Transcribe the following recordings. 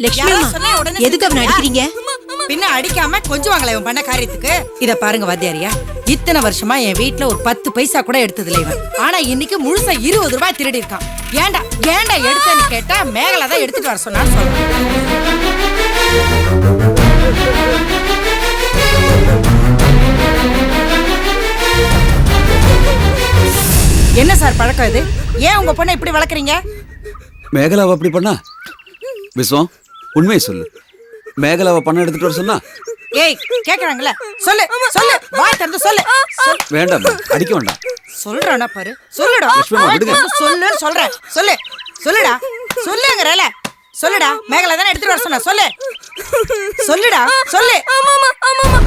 லட்சுமி அம்மா, எதுக்கு அவனை அடிக்கிறீங்க? பின்ன அடிக்காம கொஞ்சம் வாங்கல இவன் பண்ண காரியத்துக்கு. இத பாருங்க வாத்தியாரியா, இத்தனை வருஷமா என் வீட்டுல ஒரு 10 பைசா கூட எடுத்ததில்ல இவன். ஆனா இன்னைக்கு முழுசா 20 ரூபாய் திருடி இருக்கான். ஏண்டா ஏண்டா எடுத்தேன்னு கேட்டா மேகலா தான் எடுத்துட்டு வர சொன்னான்னு சொல்றான். என்ன சார் பழக்கம் இது? ஏன் உங்க பொண்ணை இப்படி வளர்க்குறீங்க? மேகலாவை அப்படி பண்ணா? விஸ்வம், உண்மையை சொல்லு. மேகலாவை பண்ண எடுத்துட்டு வர சொன்னா? ஏய் கேக்குறாங்கல்ல, சொல்லு சொல்லு, வாய் திறந்து சொல்லு. வேண்டாம், அடிக்க வேண்டாம். சொல்றானா பாரு, சொல்லுடா. சொல்லுன்னு சொல்றேன், சொல்லு சொல்லுடா, சொல்லுங்கறல சொல்லுடா. மேகலா தானே எடுத்துட்டு வர சொன்னா, சொல்லு சொல்லுடா சொல்லு. ஆமாமா ஆமாமா.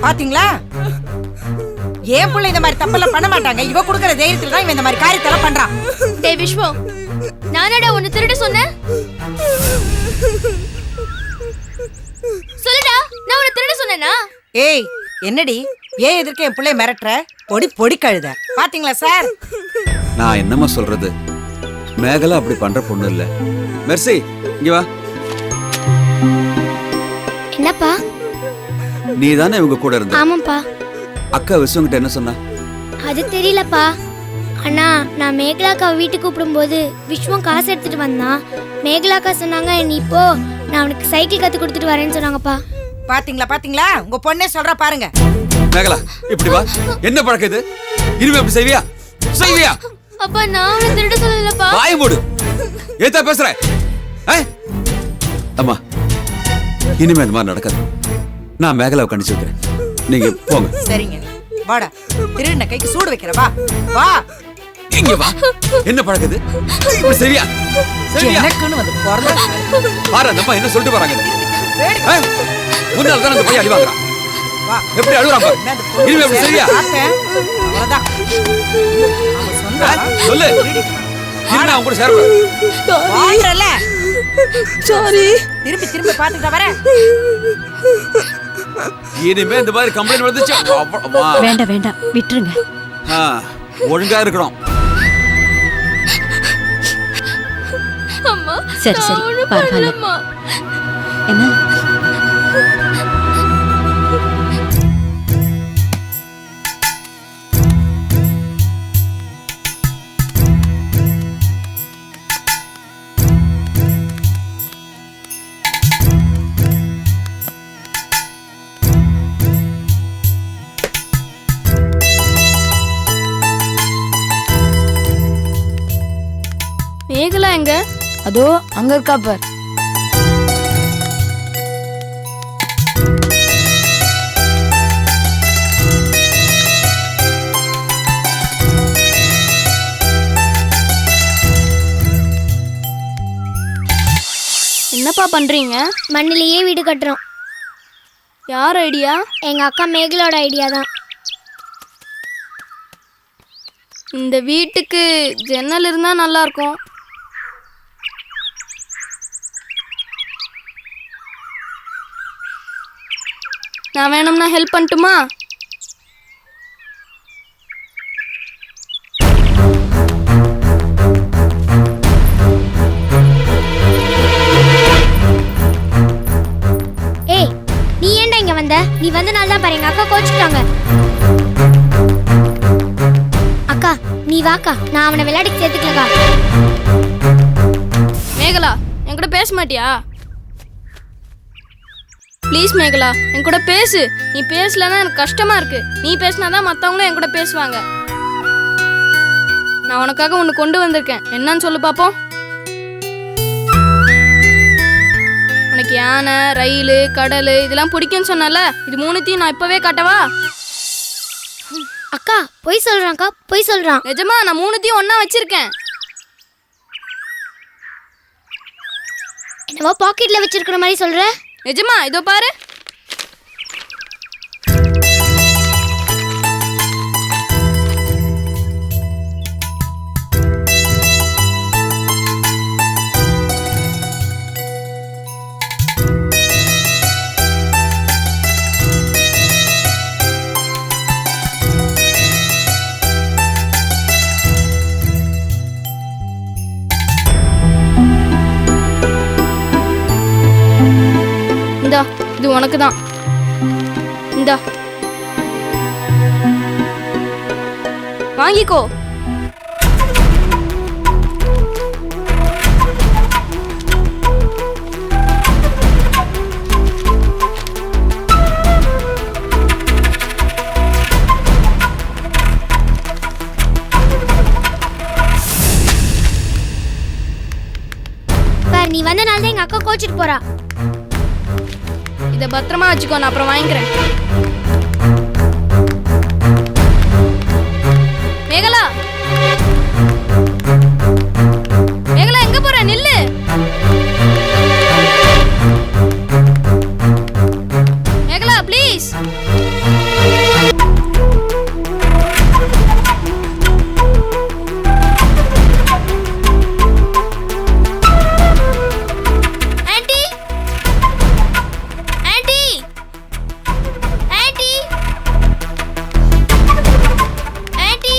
பாத்தீங்களா, ஏன் புள்ள இந்த மாதிரி தப்பெல்லாம் பண்ண மாட்டாங்க. இவ குடுக்கற தைரியத்துல தான் இவன் இந்த மாதிரி காரியத்தெல்லாம் பண்றான். டேய் விஸ்வம், நானடா உன்னை திருட சொன்னேன்? சொல்லுடா, நான் உன்னை திருட சொன்னேனா? ஏய் என்னடி, ஏன் எதிர்க்க என் பிள்ளைய மிரட்டுற? பொடி பொடி கழுத. பாத்தீங்களா சார்? நான் என்னமா சொல்றது, மேகலா அப்படி பண்ற பொண்ணு இல்ல. மெர்சி, இங்க வா. என்னப்பா? நீ தானே இவங்க கூட இருந்த? ஆமாப்பா. அக்கா விஸ்வங்கிட்ட என்ன சொன்னா? அது தெரியலப்பா. அண்ணா, நான் மேகலாக்கா வீட்டுக்கு கூப்பிடும்போது விஸ்வம் காசு எடுத்துட்டு வந்தான். மேகலாக்கா சொன்னாங்க, நீ இப்போ நான் அவனுக்கு சைக்கிள் கத்து கொடுத்துட்டு வரேன்னு சொன்னாங்கப்பா. பாத்தீங்களா பாத்தீங்களா, உங்க பொண்ணே சொல்றா பாருங்க. மேகலா இப்படி வா. என்ன பழக்கம் இது? இனிமே அப்படி செய்வியா? செய்வியா? அப்பா, நான் அவனை திருட சொல்லலப்பா. வாயை மூடு. ஏத்தா பேசுற? அம்மா, இனிமே இந்த மாதிரி நடக்காது. நான் மேகலாவை கண்டிச்சு வைக்கிறேன். நீங்க போங்க. சரிங்க, வாடா. திருடின கைக்கு சூடு வைக்கிற, வா வா. இங்க வா. என்ன பழக்குது? சரியா சரியா? எனக்குன்னு வந்து போறல பாரு, அந்த அம்மா என்ன சொல்லிட்டு போறாங்க. முன்னால தான் அந்த பையன் அடி வாங்குறான். வா, எப்படி அழுறான் பாரு. இனிமே அப்படி சரியா? அவ்வளவுதான். அவன் சொன்னா சொல்லு. இனிமே அவன் கூட சேரக்கூடாது. வாங்கறல. சாரி. திருப்பி திருப்பி பாத்துக்கிட்ட வர. இனிமே இந்த மாதிரி கம்ப்ளைண்ட் வந்துச்சு. வேண்டாம் வேண்டாம், விட்டுருங்க. ஒழுங்கா இருக்கணும். அம்மா, சரி சரி, பரவாயில்ல. என்ன? மேகலா எங்க? அதோ அங்க இருக்கா பார். என்னப்பா பண்றீங்க? மண்ணிலேயே வீடு கட்டுறோம். யார் ஐடியா? எங்க அக்கா மேகலோட ஐடியா தான். இந்த வீட்டுக்கு ஜன்னல் இருந்தா நல்லா இருக்கும். நான் வேணும்னா ஹெல்ப் பண்ணட்டுமா? ஏய், நீ ஏன்டா இங்க வந்த? நீ வந்தனால தான் பாரு எங்க அக்கா கோச்சுட்டாங்க. அக்கா நீ வாக்கா, நான் அவனை விளையாட்டுக்கு சேர்த்துக்கலக்கா. மேகலா, என் கூட பேச மாட்டியா? ப்ளீஸ் மேகலா, என் கூட பேசு. நீ பேசலன்னா எனக்கு கஷ்டமா இருக்கு. நீ பேசினாதான் மற்றவங்களும் என் கூட பேசுவாங்க. நான் உனக்காக ஒன்று கொண்டு வந்திருக்கேன். என்னன்னு சொல்லு பாப்போம். உனக்கு யானை, ரயில், கடல் இதெல்லாம் பிடிக்கும்னு சொன்னால, இது மூணுத்தையும் நான் இப்பவே காட்டவா? அக்கா பொய் சொல்றான்க்கா, பொய் சொல்றான். நிஜமா, நான் மூணுத்தையும் ஒண்ணா வச்சிருக்கேன். என்னவோ பாக்கெட்ல வச்சிருக்கிற மாதிரி சொல்ற. நிஜமா, இதோ பாரு. இந்தா இது உனக்கு தான். இந்தா வாங்கிக்கோ. பார் நீ வந்தனால தான் எங்க அக்கா கோச்சிட்டு போறா. இதை பத்திரமா வச்சுக்கோ, நான் அப்புறம் வாங்கிக்கிறேன். மேகலா, மேகலா எங்க போற? நில்லு. Mekala please. Aunty aunty aunty aunty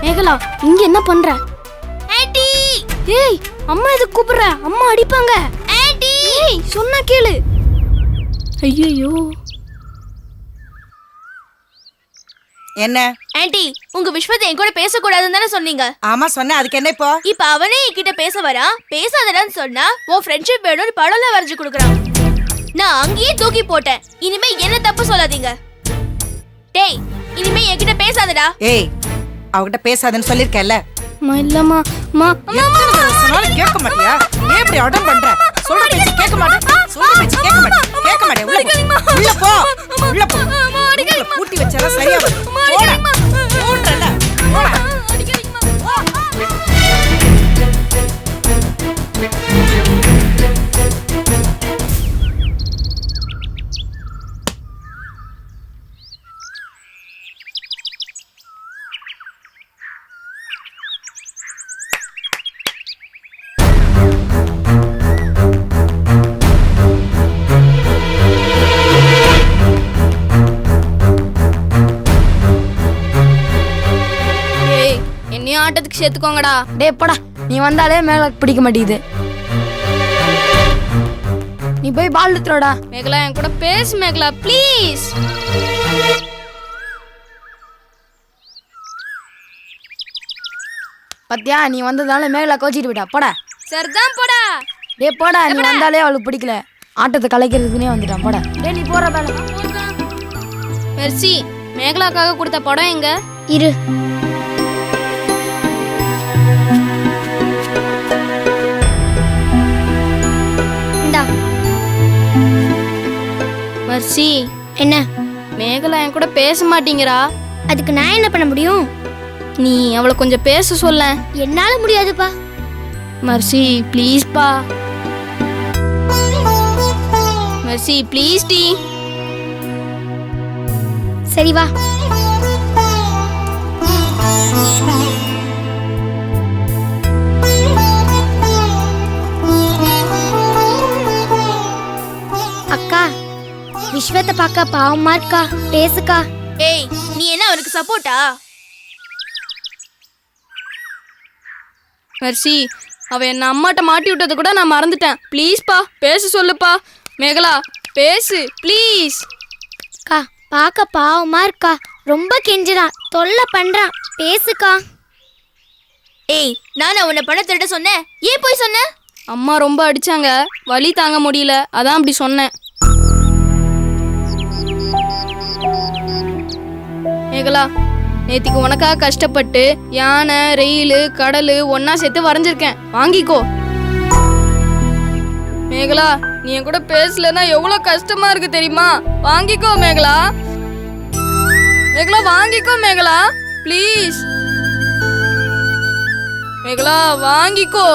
Mekala இங்க என்ன பண்ற? ஆன்ட்டி ஏய் அம்மா எதுக்கு கூப்பிடுற? அம்மா அடிப்பாங்க. ஆன்ட்டி ஏய் சொன்னா கேளு. ஐயோ என்ன? ஆன்ட்டி உங்க விஸ்வத்தை என் கூட பேசக்கூடாதுன்னு தானே சொன்னீங்க. ஆமா சொன்னேன், அதுக்கு என்ன இப்போ? இப்ப அவனே என்கிட்ட பேச வரான். பேசாதடான்னு சொன்னா உன் ஃப்ரெண்ட்ஷிப் வேணும்னு படம்ல வரைஞ்சு கொடுக்குறான். நான் அங்கேயே தூக்கி போட்டேன். இனிமே என்ன தப்பு சொல்லாதீங்க. டேய் இனிமே என்கிட்ட பேசாதடா. ஏய் அவகிட்ட பேசாதன்னு சொல்லிருக்கேன்ல. அம்மா இல்லம்மா. அம்மா எத்தனை தடவை சொன்னாலும் கேட்க மாட்டியா? ஏன் இப்படி அடம் பண்ற? சொல்ற பேச்சு கேட்க மாட்டேன். சொல்ற பேச்சு கேட்க மாட்டேன். கேட்க மாட்டேன். உள்ள போ. உள்ள போ. உள்ள பூட்டி வச்சாதான் சரியா வரும். போடா. போன்றல. போடா. ஏய் என்னையும் ஆட்டத்துக்கு சேர்த்துக்கோங்கடா. டேய் போடா, நீ வந்தாலே மேகலாக்கு பிடிக்க மாட்டேங்குது. நீ போய் பால் எடுத்துடா. மேகலா என் கூட பேசு மேகலா ப்ளீஸ். பத்தியா நீ வந்ததால மேகலா கோச்சிட்டு போயிட்டா. போடா. சரிதான் போடா. டேய் போடா, நீ வந்தாலே அவளுக்கு பிடிக்கல. ஆட்டத்தை கலைக்கிறதுக்குனே வந்துட்டான். போடா. டேய் நீ போற பால. மெர்சி மேகலாக்காக கொடுத்த படம் எங்க? இரு இந்தா. மெர்சி என்ன? மேகலா என் கூட பேச மாட்டீங்கறா. அதுக்கு நான் என்ன பண்ண முடியும்? நீ அவளை கொஞ்சம் பேச சொல்ல. என்னால முடியாதுப்பா. மெர்சி ப்ளீஸ் பா. மெர்சி ப்ளீஸ் டி. சரி வா. அக்கா விஸ்வத்தை பார்க்க பாவமா இருக்கா. பேசுக்கா. ஏய் நீ என்ன அவனுக்கு சப்போர்ட்டா? மெர்சி அவ என்ன அம்மாட்ட மாட்டி விட்டதை கூட நான் மறந்துட்டேன். ப்ளீஸ் பா பேச சொல்லுப்பா. மேகலா பேசு ப்ளீஸ். அக்கா பார்க்க பாவமா இருக்கா. ரொம்ப கெஞ்சுறான், தொல்லை பண்றான். பேசுக்கா. ஏய் நான் உன்னை பணம் திருட சொன்னேன், ஏன் போய் சொன்ன? அம்மா ரொம்ப அடிச்சாங்க, வலி தாங்க முடியல, அதான் அப்படி சொன்னேன். மேகலா நேத்திக்கு உனக்காக கஷ்டப்பட்டு யானை ரெயில் கடல் ஒன்னா சேர்த்து வரைஞ்சிருக்கேன், வாங்கிக்கோ. மேகலா நீ என் கூட பேசலன்னா எவ்வளவு கஷ்டமா இருக்கு தெரியுமா? வாங்கிக்கோ மேகலா. மேகலா வாங்கிக்கோ மேகலா ப்ளீஸ். மேகலா வாங்கிக்கோ.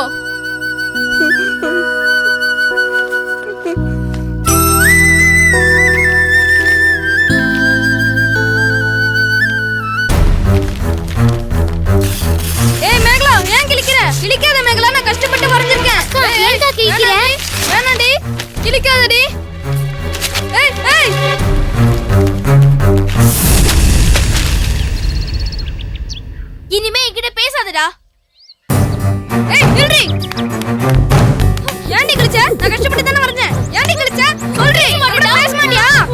ஏய் மேகலா ஏன் கிழிக்கிற? கிழிக்காத மேகலா, நான் கஷ்டப்பட்டு வரைஞ்சிருக்கேன். ஏன்டா கிழிக்கிற? வேணாடி கிழிக்காதடி. ஏய் ஏய் இனிமே என்கிட்ட பேசாதடா. ஏய் நில்றி. ஏன்டி கிழிச்ச? நான் கஷ்டப்பட்டு தான வரைஞ்சேன். ஏன்டி கிழிச்ச? பேச மாட்டியா?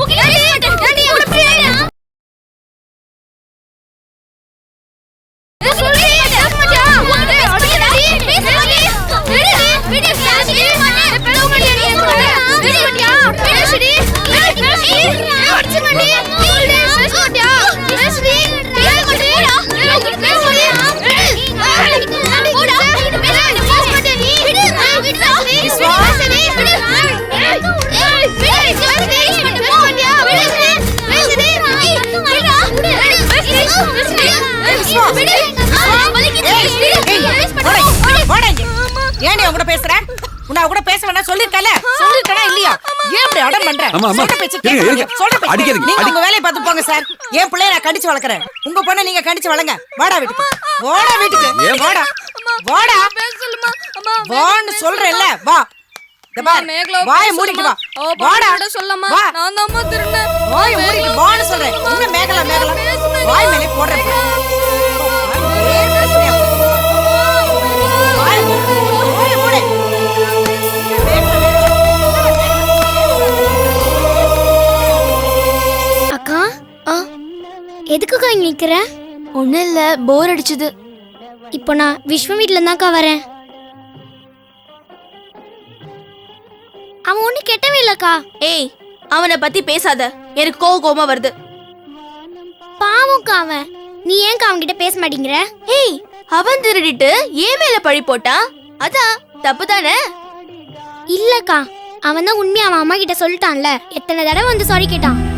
ஏன் அவங்க பேசுற? உன்னை கூட பேச வேணா சொல்லிருக்கல? சொல்லிருக்கனா இல்லையா? ஏன் இப்படி அடம் பண்ற? அம்மா, அம்மா. சொல்ற பேச்சு இருங்க, கேட்க இருங்க. சொல்ற பேச்சு அடிக்காதீங்க, நீங்க அடி- உங்க வேலைய பார்த்து போங்க சார். என் பிள்ளைய நான் கண்டிச்சு வளர்க்கறேன். உங்க பொண்ணை நீங்க கண்டிச்சு வளங்க. வாடா வீட்டுக்கு. வாடா வீட்டுக்கு. ஏன்? வாடா. வாடா. வான்னு சொல்றேன்ல. வா. இந்த பார். வாயை மூடிட்டு வா. வாடா. சொல்லமா வா. நான் தான் திருந்தேன். வாயை மூடிட்டு வான்னு சொல்றேன். என்ன மேகலா வாய் மேலே போடுறேன். அக்கா எதுக்குக்கா இங்க நிக்கிற? ஒண்ணும் இல்ல, போர் அடிச்சது. இப்போ நான் விஸ்வம் வீட்ல இருந்தாக்கா வரேன். அவன் ஒண்ணு கெட்டவே இல்லக்கா. ஏய், அவனை பத்தி பேசாத, எனக்கு கோவமா வருது. பாவம்க்கா அவன். நீ ஏன்க்கா அவன்கிட்ட பேச மாட்டேங்கிற? ஏய், அவன் திருடிட்டு ஏன் மேல பழி போட்டான், அதான் தப்பு தானே? இல்லக்கா, அவன் தான் உண்மையா அவன் அம்மா கிட்ட சொல்லிட்டான்ல. எத்தனை தடவை வந்து சாரி கேட்டான்.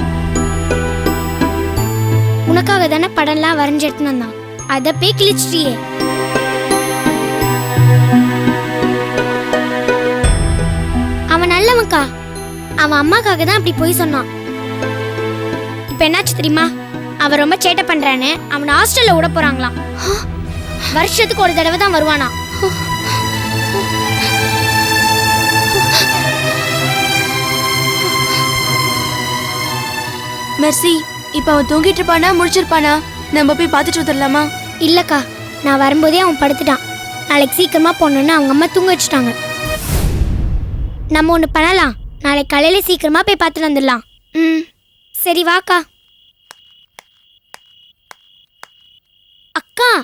உனக்காக தானே படம்லாம் வரைஞ்சு எடுத்துன்னு வந்தான். அதை போய் கிழிச்சிட்டியே. அவன் நல்லவன்க்கா. அவன் அம்மாக்காக தான் அப்படி போய் சொன்னான். இப்ப என்னாச்சு தெரியுமா? அவன் ரொம்ப சேட்டை பண்றானே, அவனை ஹாஸ்டல்ல விட போறாங்களாம். வருஷத்துக்கு ஒரு தடவை தான் வருவானா. மெர்சி, இப்ப அவன் தூங்கிட்டு இருப்பானா முடிச்சிருப்பானா? நம்ம போய் பார்த்துட்டு வந்துடலாமா? இல்லக்கா, நான் வரும்போதே அவன் படுத்துட்டான். நாளைக்கு சீக்கிரமா போகணுன்னு அவங்க அம்மா தூங்க வச்சுட்டாங்க. நம்ம ஒன்று பண்ணலாம். நாளைக்கு காலையில சீக்கிரமா போய் பார்த்துட்டு வந்துடலாம். சரி வாக்கா. அக்கா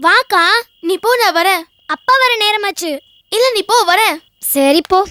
வாக்கா. நீ போ, நான் வரேன். அப்பா வர நேரமாச்சு. இல்ல, நீ போ, வரேன். சரி போ.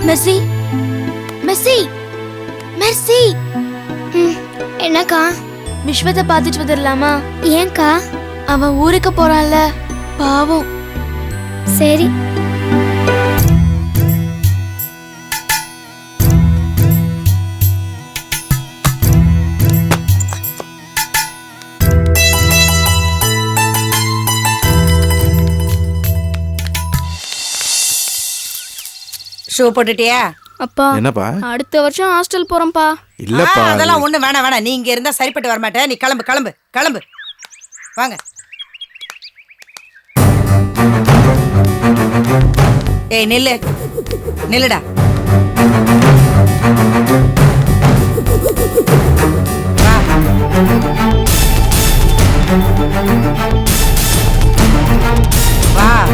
Mercy, Mercy, Mercy. என்னக்கா? விஸ்வத்தை பார்த்துட்டு வந்துடலாமா? ஏன்க்கா? அவன் ஊருக்கு போறான்ல, பாவம். சரி. ஷூ போட்டுட்டியா? அப்பா, என்னப்பா? அடுத்த வருஷம் ஹாஸ்டல் போறோம்ப்பா. இல்லப்பா, அதெல்லாம் ஒண்ணு வேணாம். நீ இங்க இருந்தா சரிப்பட்டு வர மாட்டே. நீ கிளம்பு கிளம்பு கிளம்பு. வாங்க. ஏய் நில்லு, நில்லுடா. வா. வா.